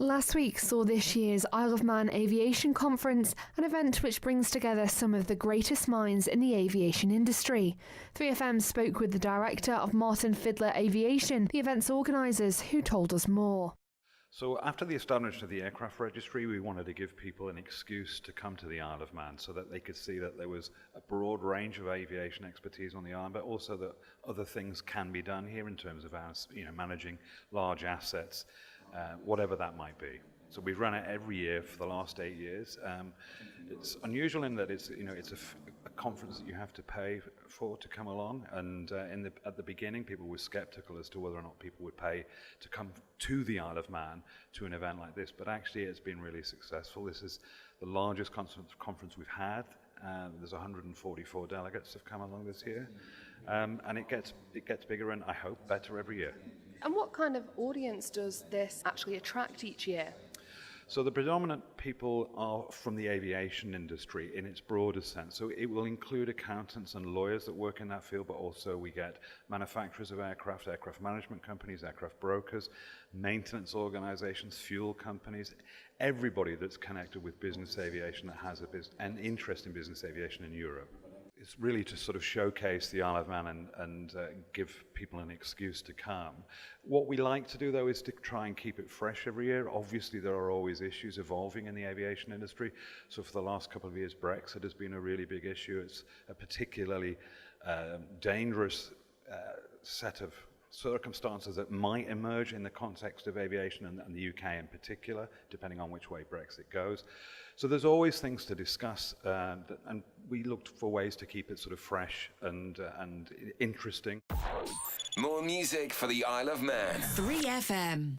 Last week saw this year's Isle of Man Aviation Conference, an event which brings together some of the greatest minds in the aviation industry. 3FM spoke with the director of Martin Fiddler Aviation, the event's organisers, who told us more. So after the establishment of the aircraft registry, we wanted to give people an excuse to come to the Isle of Man so that they could see that there was a broad range of aviation expertise on the island, but also that other things can be done here in terms of our, managing large assets, whatever that might be. So we've run it every year for the last 8 years. It's unusual in that it's a conference that you have to pay for to come along, and at the beginning people were skeptical as to whether or not people would pay to come to the Isle of Man to an event like this, but actually it's been really successful. This is the largest conference we've had. There's 144 delegates have come along this year, and it gets bigger and I hope better every year. And what kind of audience does this actually attract each year? So the predominant people are from the aviation industry in its broadest sense. So it will include accountants and lawyers that work in that field, but also we get manufacturers of aircraft, aircraft management companies, aircraft brokers, maintenance organizations, fuel companies, everybody that's connected with business aviation that has an interest in business aviation in Europe. It's really to sort of showcase the Isle of Man and give people an excuse to come. What we like to do, though, is to try and keep it fresh every year. Obviously, there are always issues evolving in the aviation industry. So for the last couple of years, Brexit has been a really big issue. It's a particularly dangerous set of circumstances that might emerge in the context of aviation and the UK in particular, depending on which way Brexit goes. So there's always things to discuss, and we looked for ways to keep it sort of fresh and interesting. More music for the Isle of Man. 3FM.